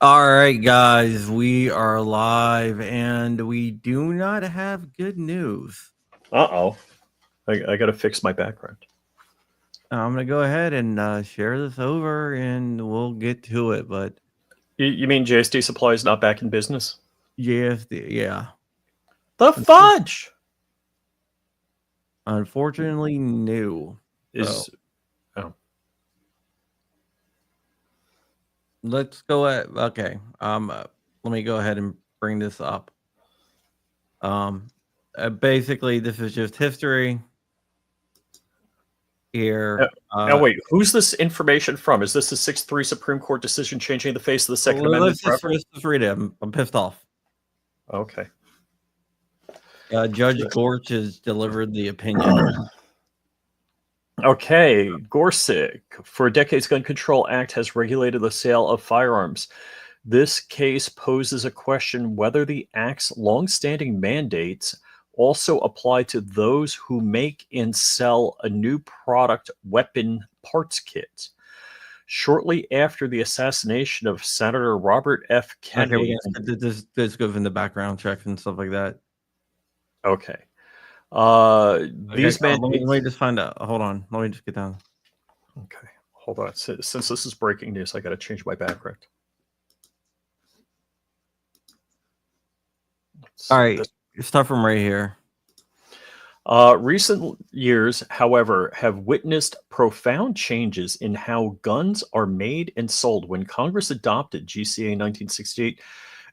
All right, guys, we are live and we do not have good news. Uh-oh. I got to fix my background. I'm going to go ahead and share this over and we'll get to it. But You mean JSD Supply is not back in business? yeah. The fudge! Unfortunately, new. Is Let's go at okay. Let me go ahead and bring this up. Basically, this is just history here. Now wait, who's this information from? Is this a 6-3 Supreme Court decision changing the face of the Second Amendment forever? Let's just read it. I'm pissed off. Okay. Judge Gorsuch has delivered the opinion. Okay, Gorsuch. For decades, Gun Control Act has regulated the sale of firearms. This case poses a question whether the Act's long-standing mandates also apply to those who make and sell a new product weapon parts kit. Shortly after the assassination of Senator Robert F. Kennedy... Okay, this goes in the background checks and stuff like that. Okay. These mandates... Let me just find out. Hold on. Let me just get down. Okay. Hold on. Since this is breaking news, I got to change my background. All right. Start from right here. Recent years, however, have witnessed profound changes in how guns are made and sold. When Congress adopted GCA 1968,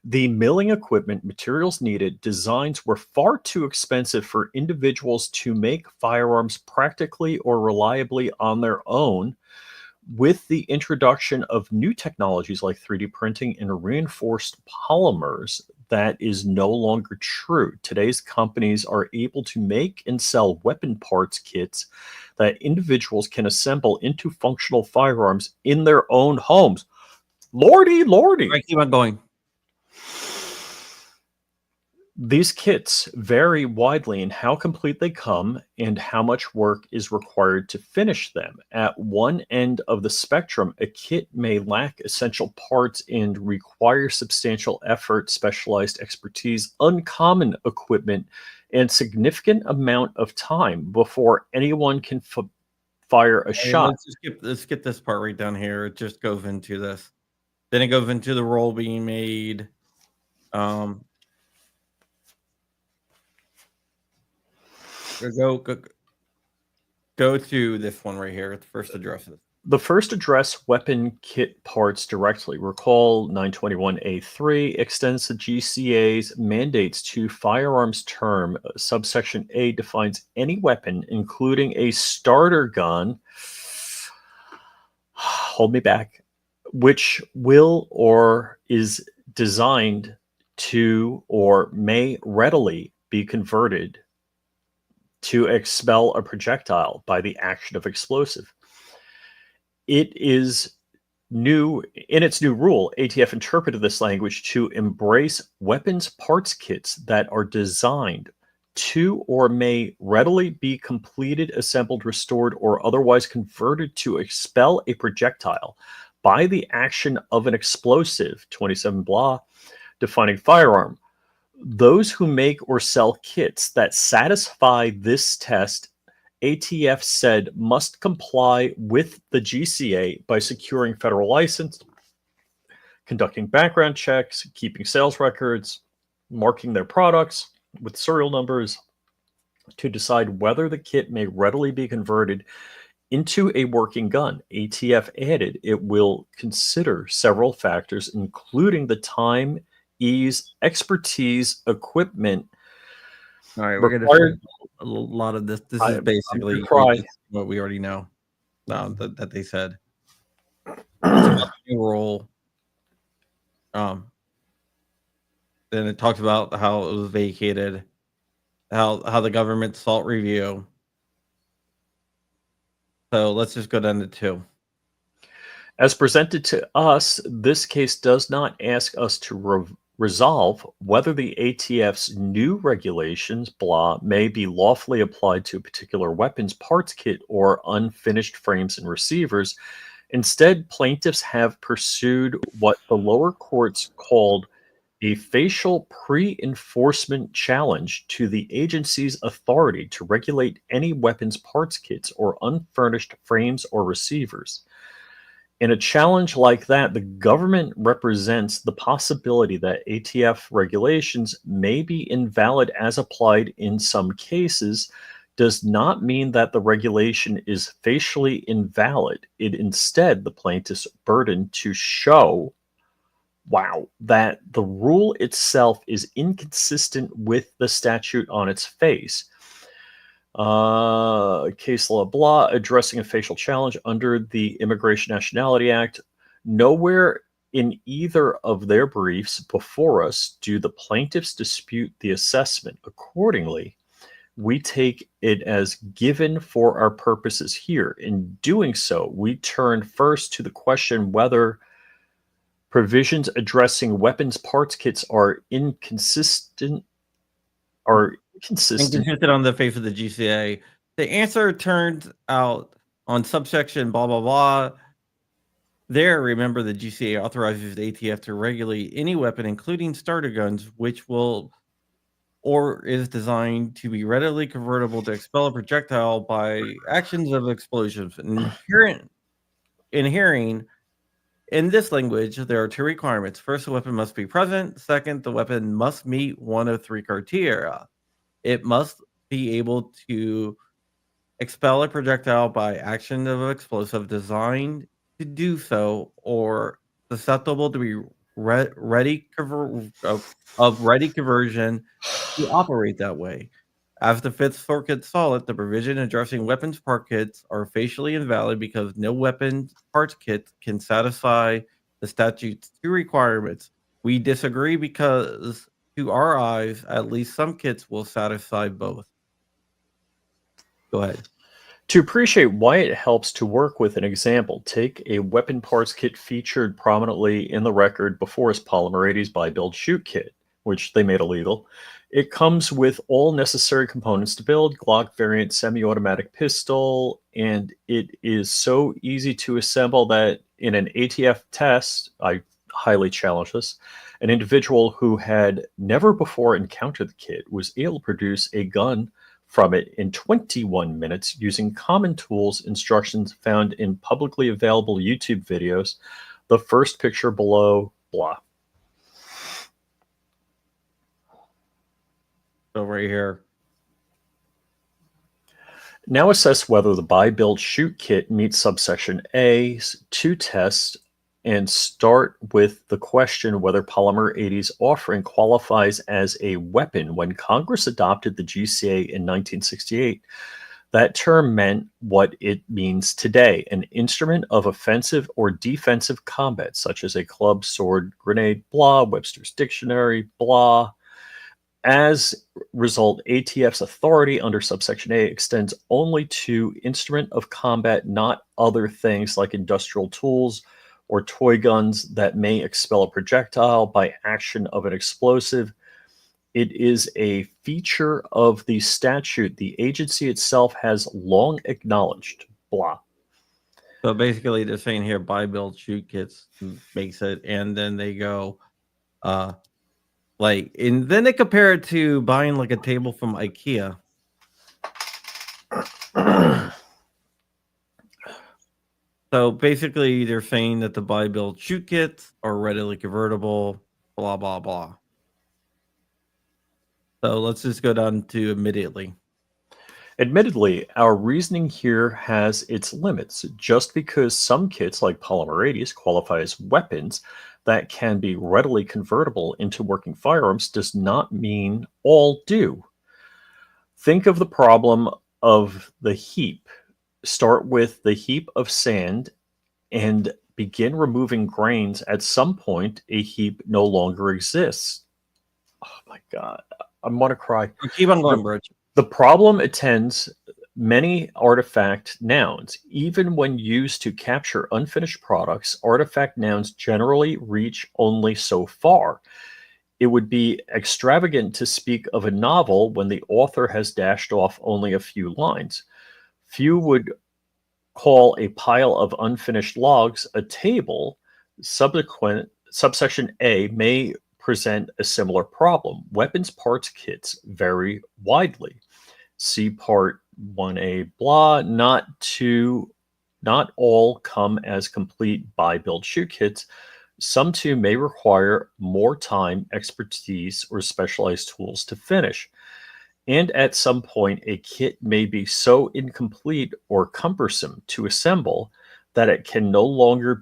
the milling equipment, materials needed, designs were far too expensive for individuals to make firearms practically or reliably on their own. With the introduction of new technologies like 3D printing and reinforced polymers, that is no longer true. Today's companies are able to make and sell weapon parts kits that individuals can assemble into functional firearms in their own homes. Lordy, lordy. I keep on going. These kits vary widely in how complete they come and how much work is required to finish them. At one end of the spectrum, a kit may lack essential parts and require substantial effort, specialized expertise, uncommon equipment, and significant amount of time before anyone can fire a shot. Let's skip this part right down here. It just goes into this. Then it goes into the roll being made. Go to this one right here. The first addresses. The first address weapon kit parts directly. Recall 921A3 extends the GCA's mandates to firearms term. Subsection A defines any weapon, including a starter gun. Hold me back. Which will or is designed to or may readily be converted to expel a projectile by the action of explosive. It is new in its new rule. ATF interpreted this language to embrace weapons parts kits that are designed to or may readily be completed, assembled, restored, or otherwise converted to expel a projectile by the action of an explosive, 27 blah, defining firearm. Those who make or sell kits that satisfy this test, ATF said, must comply with the GCA by securing federal license, conducting background checks, keeping sales records, marking their products with serial numbers to decide whether the kit may readily be converted into a working gun. ATF added it will consider several factors, including the time, ease, expertise, equipment. All right, we're going to a lot of this. This is basically what we already know that they said. It's about the new rule. Then it talks about how it was vacated, how the government sought review. So let's just go down to 2. As presented to us, this case does not ask us to resolve whether the ATF's new regulations, may be lawfully applied to a particular weapons parts kit or unfinished frames and receivers. Instead, plaintiffs have pursued what the lower courts called a facial pre-enforcement challenge to the agency's authority to regulate any weapons parts kits or unfurnished frames or receivers. In a challenge like that, the government represents the possibility that ATF regulations may be invalid as applied in some cases, does not mean that the regulation is facially invalid. It instead the plaintiff's burden to show that the rule itself is inconsistent with the statute on its face. Case law blah, addressing a facial challenge under the Immigration Nationality Act. Nowhere in either of their briefs before us do the plaintiffs dispute the assessment. Accordingly, we take it as given for our purposes here. In doing so, we turn first to the question whether provisions addressing weapons parts kits are inconsistent on the face of the GCA. The answer turns out on subsection blah blah blah. There, remember, the GCA authorizes the ATF to regulate any weapon, including starter guns, which will or is designed to be readily convertible to expel a projectile by actions of explosives. Inhering in this language, there are two requirements. First, the weapon must be present. Second, the weapon must meet one of three criteria. It must be able to expel a projectile by action of an explosive designed to do so, or susceptible to be ready conversion to operate that way. As the Fifth Circuit saw it, the provision addressing weapons part kits are facially invalid because no weapons parts kit can satisfy the statute's two requirements. We disagree because, to our eyes, at least some kits will satisfy both. Go ahead. To appreciate why it helps to work with an example, take a weapon parts kit featured prominently in the record before us, Polymer 80's Buy Build Shoot kit, which they made illegal. It comes with all necessary components to build, Glock variant semi-automatic pistol, and it is so easy to assemble that in an ATF test, I highly challenge this, an individual who had never before encountered the kit was able to produce a gun from it in 21 minutes using common tools, instructions found in publicly available YouTube videos. The first picture below, blah. So right here. Now assess whether the Buy Build Shoot kit meets subsection A's two tests and start with the question whether Polymer 80's offering qualifies as a weapon. When Congress adopted the GCA in 1968, that term meant what it means today, an instrument of offensive or defensive combat, such as a club, sword, grenade, blah, Webster's Dictionary, blah. As a result, ATF's authority under subsection A extends only to instrument of combat, not other things like industrial tools or toy guns that may expel a projectile by action of an explosive. It is a feature of the statute the agency itself has long acknowledged. Blah. So basically, they're saying here, Buy Build Shoot kits makes it, and then they go, and then they compare it to buying like a table from IKEA. So basically, they're saying that the Buy Build Shoot kits are readily convertible, blah blah blah. So let's just go down to immediately. Admittedly, our reasoning here has its limits. Just because some kits like Polymer 80's qualify as weapons that can be readily convertible into working firearms does not mean all do. Think of the problem of the heap. Start with the heap of sand and begin removing grains. At some point, a heap no longer exists. Oh my God, I want to cry. Keep on going, Bridge. The problem attends many artifact nouns. Even when used to capture unfinished products, artifact nouns generally reach only so far. It would be extravagant to speak of a novel when the author has dashed off only a few lines. Few would call a pile of unfinished logs a table, subsection A may present a similar problem. Weapons parts kits vary widely. See Part 1A blah, not all come as complete buy-build shoot kits. Some too may require more time, expertise, or specialized tools to finish. And at some point, a kit may be so incomplete or cumbersome to assemble that it can no longer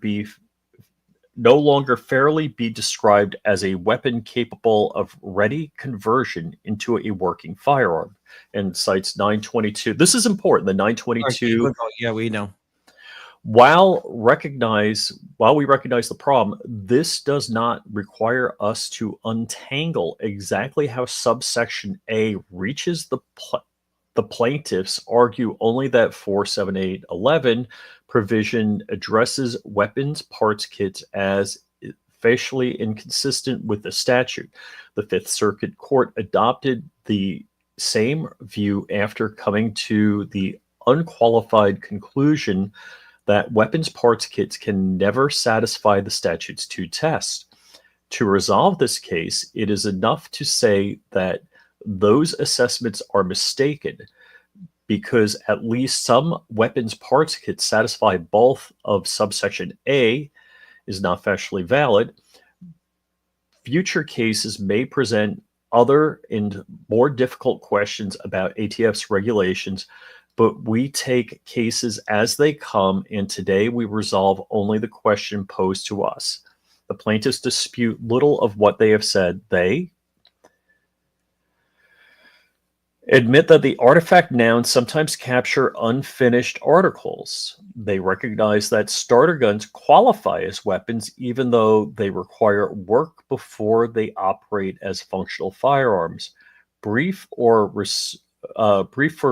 fairly be described as a weapon capable of ready conversion into a working firearm. And cites 922. This is important. The 922. Yeah, we know. While we recognize the problem, this does not require us to untangle exactly how subsection A reaches the plaintiffs argue only that 47811 provision addresses weapons parts kits as facially inconsistent with the statute. The Fifth Circuit Court adopted the same view after coming to the unqualified conclusion that weapons parts kits can never satisfy the statute's two tests. To resolve this case, it is enough to say that those assessments are mistaken because at least some weapons parts kits satisfy both of subsection A is not factually valid. Future cases may present other and more difficult questions about ATF's regulations, but we take cases as they come, and today we resolve only the question posed to us. The plaintiffs dispute little of what they have said. They admit that the artifact nouns sometimes capture unfinished articles. They recognize that starter guns qualify as weapons even though they require work before they operate as functional firearms. Brief for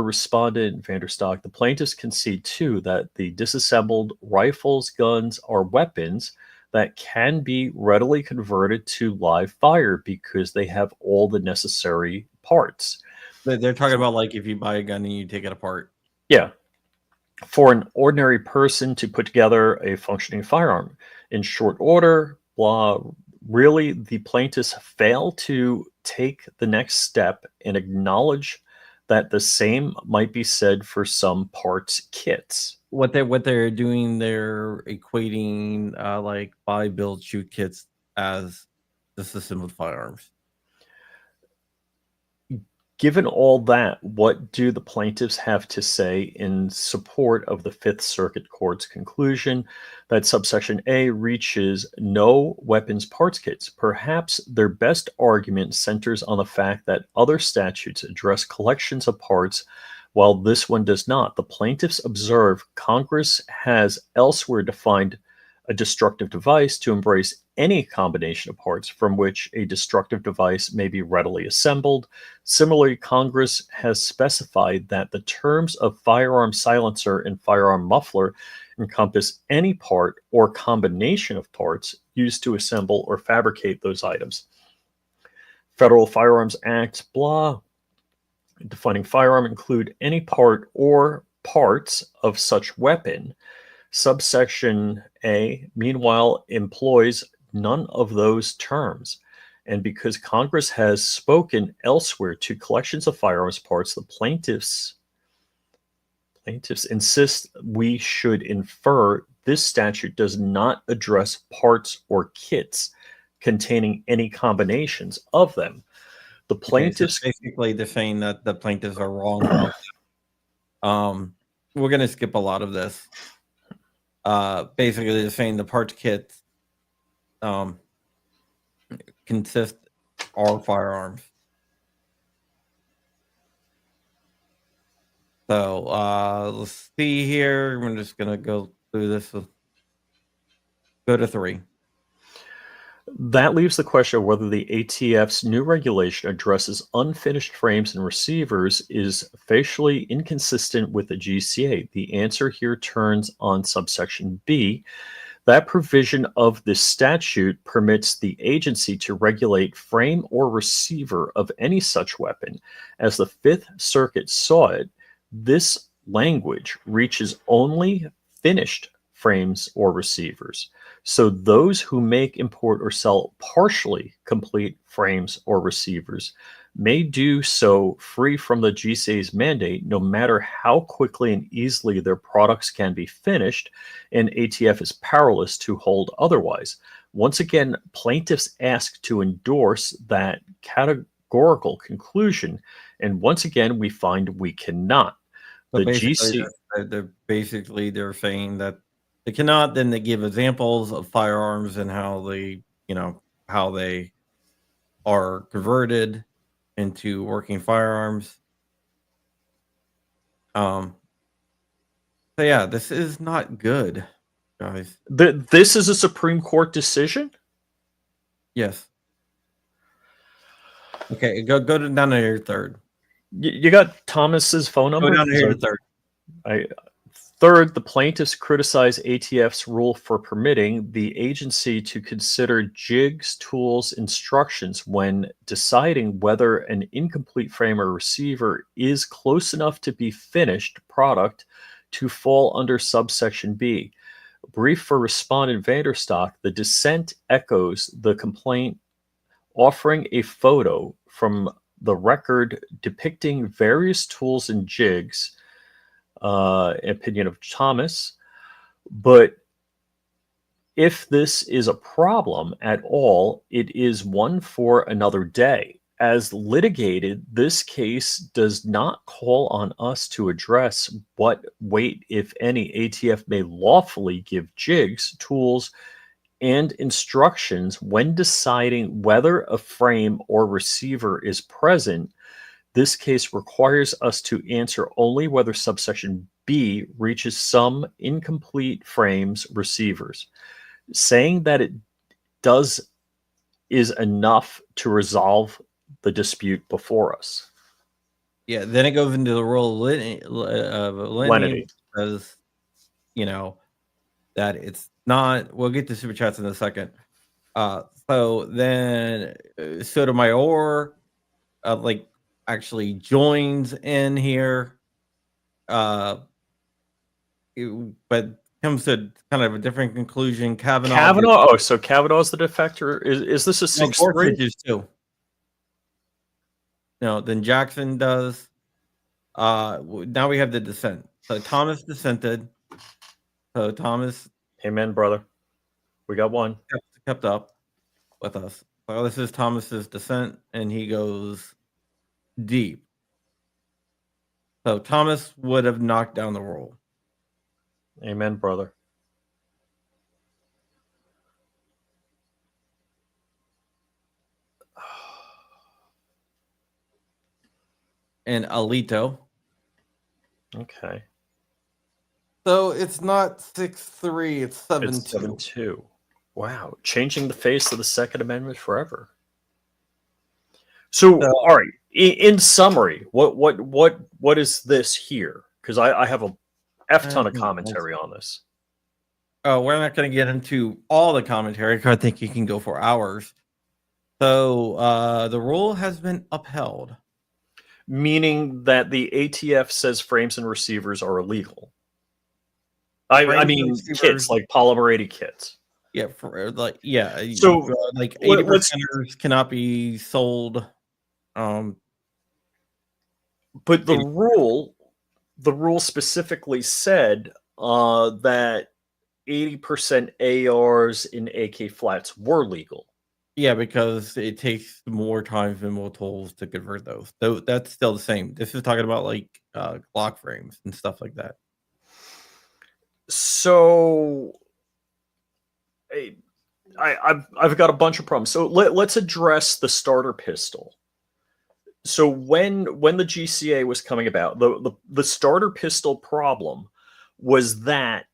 respondent Vanderstock, the plaintiffs concede too that the disassembled rifles, guns are weapons that can be readily converted to live fire because they have all the necessary parts. They're talking about like if you buy a gun and you take it apart. Yeah. For an ordinary person to put together a functioning firearm in short order, really the plaintiffs fail to take the next step and acknowledge that the same might be said for some parts kits. What they're doing, they're equating like buy, build, shoot kits as disassembled firearms. Given all that, what do the plaintiffs have to say in support of the Fifth Circuit Court's conclusion that subsection A reaches no weapons parts kits? Perhaps their best argument centers on the fact that other statutes address collections of parts while this one does not. The plaintiffs observe Congress has elsewhere defined a destructive device to embrace any combination of parts from which a destructive device may be readily assembled. Similarly, Congress has specified that the terms of firearm silencer and firearm muffler encompass any part or combination of parts used to assemble or fabricate those items. Federal Firearms Act, defining firearm include any part or parts of such weapon. Subsection A, meanwhile, employs none of those terms. And because Congress has spoken elsewhere to collections of firearms parts, the plaintiffs insist we should infer this statute does not address parts or kits containing any combinations of them. The plaintiffs basically they're saying that the plaintiffs are wrong about that. We're going to skip a lot of this. Basically they're saying the parts kits consist all firearms. So let's see here. I'm just gonna go through this. Go to 3. That leaves the question of whether the ATF's new regulation addresses unfinished frames and receivers is facially inconsistent with the GCA. The answer here turns on subsection B. That provision of this statute permits the agency to regulate frame or receiver of any such weapon. As the Fifth Circuit saw it, this language reaches only finished frames or receivers. So those who make, import, or sell partially complete frames or receivers may do so free from the GCA's mandate, no matter how quickly and easily their products can be finished, and ATF is powerless to hold otherwise. Once again, plaintiffs ask to endorse that categorical conclusion, and once again, we find we cannot. The basically they're saying that they cannot. Then they give examples of firearms and how they, how they are converted into working firearms. So yeah, this is not good, guys. This is a Supreme Court decision? Yes. Okay, go down to your third. You got Thomas's phone number? Go down to your third. Third, the plaintiffs criticize ATF's rule for permitting the agency to consider jigs, tools, instructions when deciding whether an incomplete frame or receiver is close enough to be finished product to fall under subsection B. Brief for respondent Vanderstock, the dissent echoes the complaint, offering a photo from the record depicting various tools and jigs, opinion of Thomas. But if this is a problem at all, it is one for another day. As litigated, this case does not call on us to address what weight, if any, ATF may lawfully give jigs, tools, and instructions when deciding whether a frame or receiver is present. This case requires us to answer only whether subsection B reaches some incomplete frames receivers. Saying that it does is enough to resolve the dispute before us. Yeah, then it goes into the role of lenity because, that it's not. We'll get to super chats in a second. So then Sotomayor, actually joins in here, but comes to kind of a different conclusion. Kavanaugh. So Kavanaugh's the defector. Is this a 6-3? Too. No, then Jackson does. Now we have the dissent. So Thomas dissented. So Thomas, amen, brother. We got one. Kept up with us. So this is Thomas's dissent, and he goes deep. So Thomas would have knocked down the rule. Amen, brother. And Alito. Okay. So it's not 6-3, it's 7-2. It's 7-2. Wow. Changing the face of the Second Amendment forever. So all right. In summary, what is this here? Because I have a ton of commentary on this. Oh, we're not going to get into all the commentary because I think you can go for hours. So the rule has been upheld. Meaning that the ATF says frames and receivers are illegal. I mean, kits, like polymer kits. Yeah, So 80%ers cannot be sold. But the rule specifically said that 80% ARs in AK flats were legal. Yeah, because it takes more time and more tools to convert those. So that's still the same. This is talking about Glock frames and stuff like that. So I've got a bunch of problems. So let's address the starter pistol. So when the GCA was coming about, the starter pistol problem was that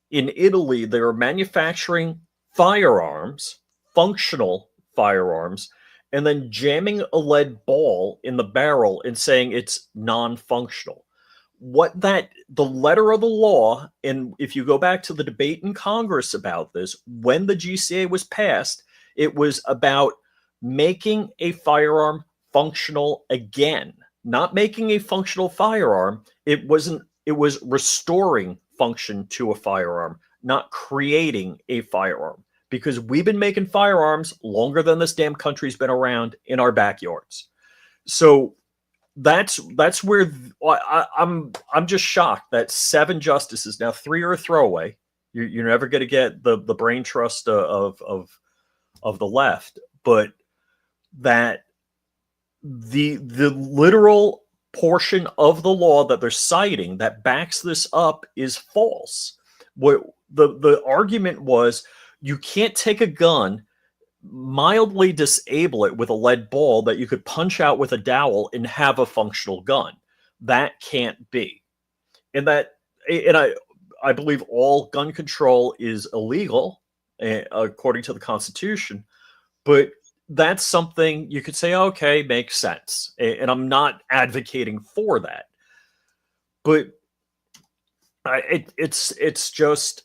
in Italy they were manufacturing firearms, functional firearms, and then jamming a lead ball in the barrel and saying it's non-functional. The letter of the law, and if you go back to the debate in Congress about this, when the GCA was passed, it was about making a firearm functional again. not making a functional firearm. It wasn't. It was restoring function to a firearm, not creating a firearm. Because we've been making firearms longer than this damn country's been around in our backyards. So that's where I'm just shocked that 7 justices, now 3 are a throwaway. You're never going to get the brain trust of the left, but that the literal portion of the law that they're citing that backs this up is false. What the argument was, you can't take a gun, mildly disable it with a lead ball that you could punch out with a dowel and have a functional gun. That can't be. And I believe all gun control is illegal according to the Constitution, but that's something you could say, okay, makes sense. And I'm not advocating for that. But it's just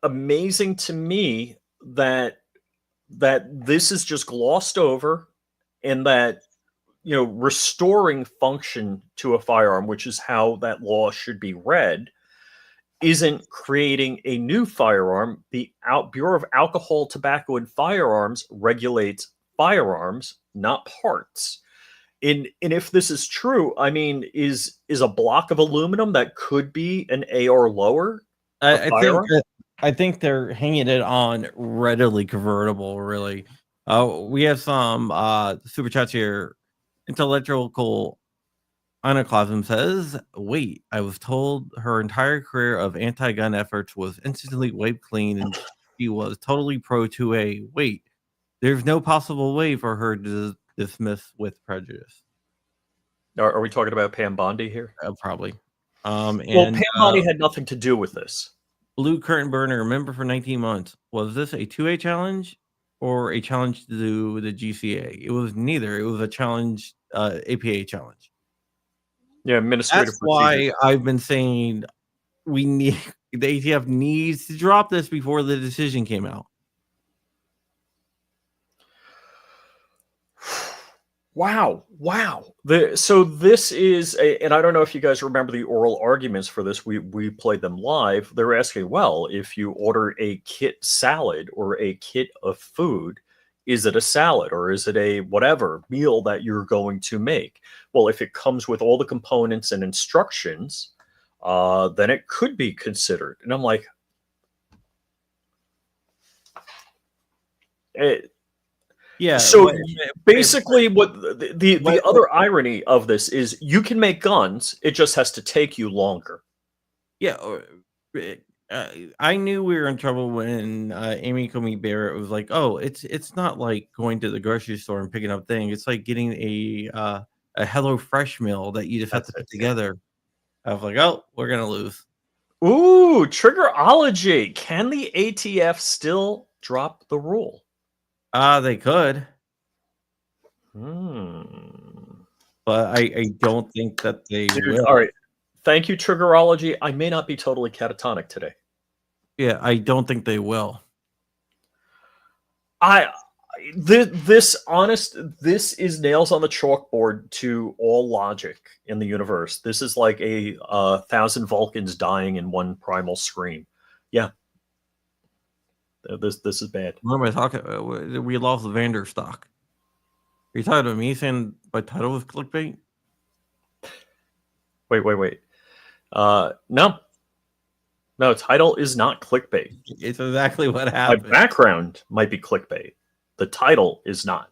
amazing to me that this is just glossed over, and that, you know, restoring function to a firearm, which is how that law should be read, isn't creating a new firearm. The Bureau of Alcohol, Tobacco, and Firearms regulates firearms, not parts. And if this is true, I mean, is a block of aluminum that could be an AR lower? I think they're hanging it on readily convertible. Really, we have some super chats here. Intellectual Iconoclasm says, "Wait, I was told her entire career of anti-gun efforts was instantly wiped clean, and she was totally pro 2A. Wait, there's no possible way for her to dismiss with prejudice." Are we talking about Pam Bondi here? Probably. Well, Pam Bondi had nothing to do with this. Blue Curtain Burner, member for 19 months. Was this a 2A challenge or a challenge to the GCA? It was neither. It was a challenge, APA challenge. Yeah, administrative. That's why I've been saying the ATF needs to drop this before the decision came out. Wow. So this is and I don't know if you guys remember the oral arguments for this. We played them live. They're asking, well, if you order a kit salad or a kit of food, is it a salad or is it a whatever meal that you're going to make? Well, if it comes with all the components and instructions, then it could be considered. And I'm like, yeah. So basically, what the other irony of this is, you can make guns. It just has to take you longer. Yeah. I knew we were in trouble when Amy Comey Barrett was like, "Oh, it's not like going to the grocery store and picking up things. It's like getting a Hello Fresh meal that you just have to put together." I was like, "Oh, we're gonna lose." Ooh, triggerology. Can the ATF still drop the rule? They could. But I don't think that they will. All right. Thank you, triggerology. I may not be totally catatonic today. Yeah, I don't think they will. This is nails on the chalkboard to all logic in the universe. This is like a 1,000 Vulcans dying in one primal scream. Yeah. This is bad. What am I talking about? We lost Vanderstock. Are you talking about me saying my title was clickbait? Wait. No, title is not clickbait. It's exactly what happened. My background might be clickbait. The title is not.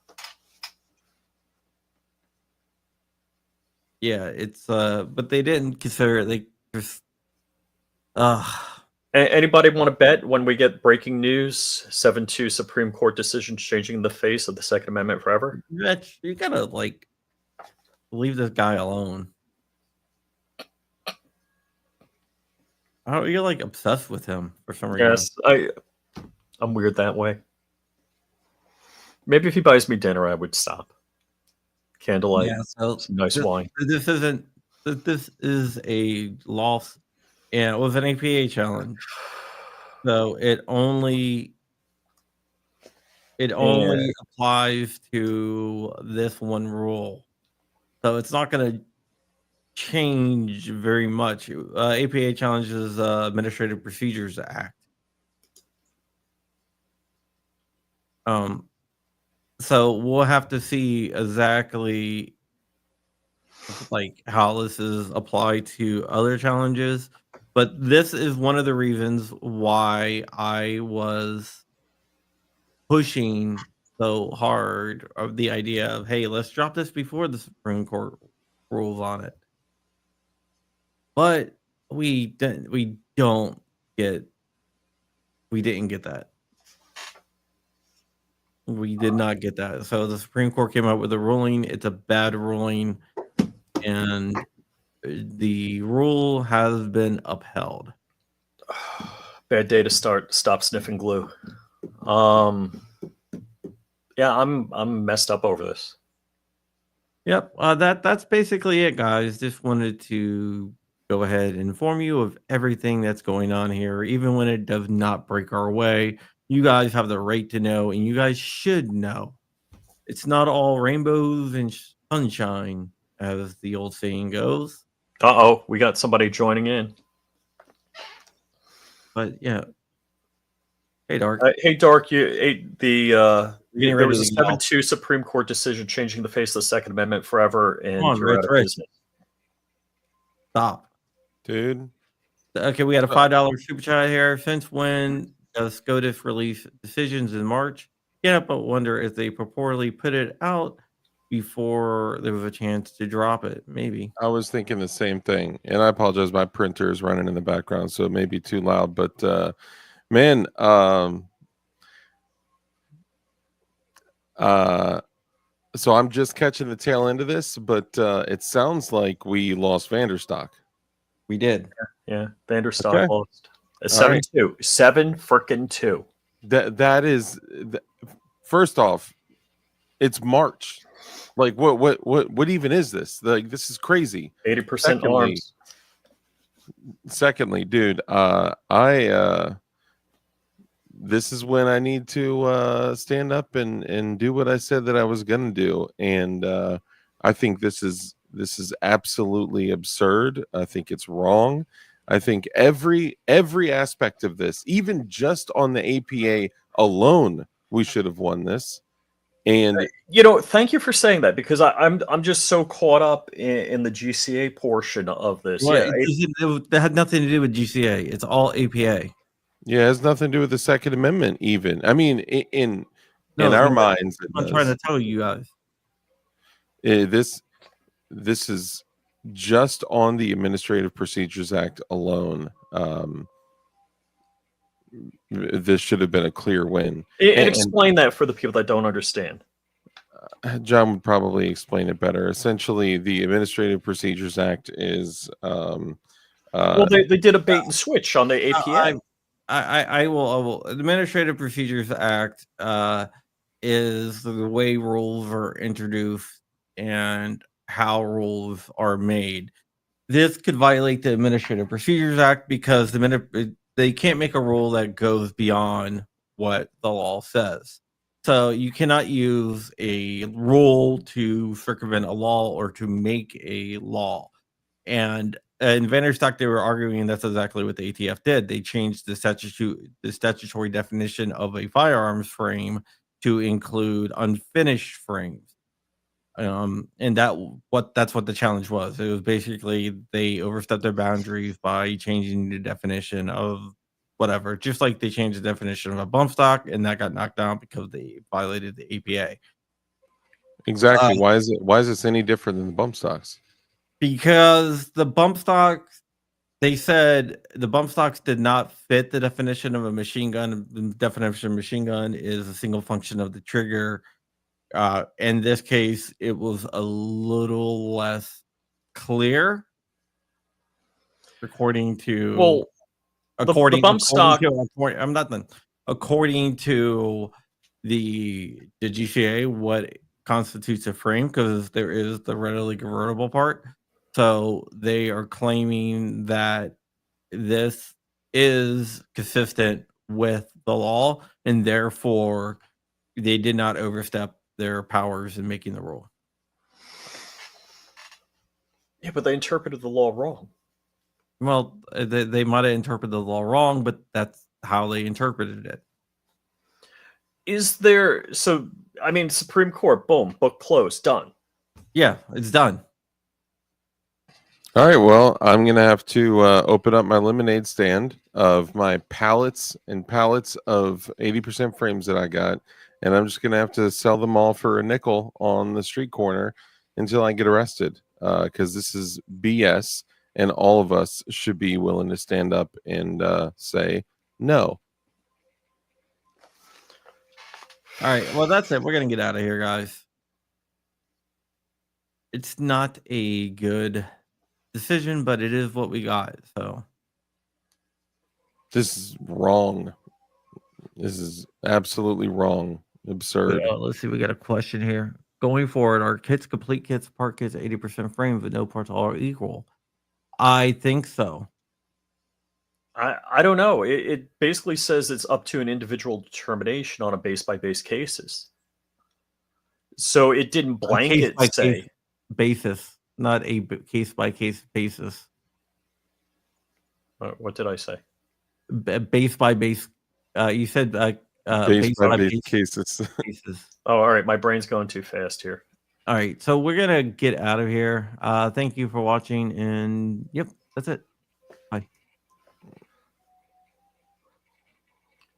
Yeah, it's but they didn't consider it. They just Anybody want to bet when we get breaking news? 7-2 Supreme Court decision changing the face of the Second Amendment forever? You gotta leave this guy alone. Oh, you're obsessed with him for some reason. Yes, I'm weird that way. Maybe if he buys me dinner, I would stop. Candlelight, nice wine. This is a loss, and it was an APA challenge, so it only applies to this one rule. So it's not going to change very much. APA challenges Administrative Procedures Act. So we'll have to see exactly like how this is applied to other challenges, but this is one of the reasons why I was pushing so hard of the idea of, hey, let's drop this before the Supreme Court rules on it. But we didn't get that. We did not get that. So the Supreme Court came out with a ruling. It's a bad ruling, and the rule has been upheld. Bad day to stop sniffing glue. Yeah, I'm messed up over this. Yep, that's basically it, guys. Just wanted to go ahead and inform you of everything that's going on here, even when it does not break our way. You guys have the right to know, and you guys should know. It's not all rainbows and sunshine, as the old saying goes. Uh-oh, we got somebody joining in. But yeah. Hey, Dark. Hey, Dark, there was a 7-2 Supreme Court decision changing the face of the Second Amendment forever, and you're out of business. Stop. Dude. Okay, we had a $5 super chat here. Since when does SCOTUS release decisions in March? Yeah, but wonder if they purportedly put it out before there was a chance to drop it. Maybe. I was thinking the same thing, and I apologize. My printer is running in the background, so it may be too loud. But man, so I'm just catching the tail end of this, but it sounds like we lost Vanderstock. We did. Yeah, Vanderstock lost. 7-2. 7-2. That is, first off, it's March. Like what even is this? Like, this is crazy. 80% arms. Secondly, dude, this is when I need to stand up and do what I said that I was gonna do. And I think this is absolutely absurd. I think it's wrong. I think every aspect of this, even just on the APA alone, we should have won this. And thank you for saying that, because I'm just so caught up in the GCA portion of this. Well, that had nothing to do with GCA. It's all APA. Yeah, it has nothing to do with the Second Amendment, even. I mean, in our minds, I'm trying to tell you guys. This is just on the Administrative Procedures Act alone. This should have been a clear win. And explain that for the people that don't understand. John would probably explain it better. Essentially, the Administrative Procedures Act is well, they did a bait and switch on the APA. I will. The Administrative Procedures Act is the way rules are introduced and how rules are made. This could violate the Administrative Procedures Act because they can't make a rule that goes beyond what the law says. So you cannot use a rule to circumvent a law or to make a law. And in Vanderstock, they were arguing that's exactly what the ATF did. They changed the statutory definition of a firearms frame to include unfinished frames. And that's what the challenge was. It was basically they overstepped their boundaries by changing the definition of whatever, just like they changed the definition of a bump stock, and that got knocked down because they violated the APA. Exactly. Why is this any different than the bump stocks? Because the bump stocks, they said the bump stocks did not fit the definition of a machine gun. The definition of machine gun is a single function of the trigger. In this case, it was a little less clear, according to the GCA, what constitutes a frame, because there is the readily convertible part. So they are claiming that this is consistent with the law, and therefore they did not overstep their powers in making the rule. Yeah, but they interpreted the law wrong. Well, they might have interpreted the law wrong, but that's how they interpreted it. Is there, so, I mean, Supreme Court, boom, book closed, done. Yeah, it's done. All right, well, I'm going to have to open up my lemonade stand of my pallets and pallets of 80% frames that I got, and I'm just going to have to sell them all for a nickel on the street corner until I get arrested, because this is BS, and all of us should be willing to stand up and say no. All right, well, that's it. We're going to get out of here, guys. It's not a good decision, but it is what we got. So This is wrong. This is absolutely wrong. Absurd. let's see. We got a question here. Going forward, are kits, complete kits, part kits, 80% frames, but no parts all are equal? I think so. I don't know. It basically says it's up to an individual determination on a base-by-base cases. So it didn't blanket say basis, not a case-by-case basis. What did I say? Base by base. You said Base by base cases. Oh, all right. My brain's going too fast here. All right, so we're gonna get out of here. Thank you for watching, and yep, that's it. Bye.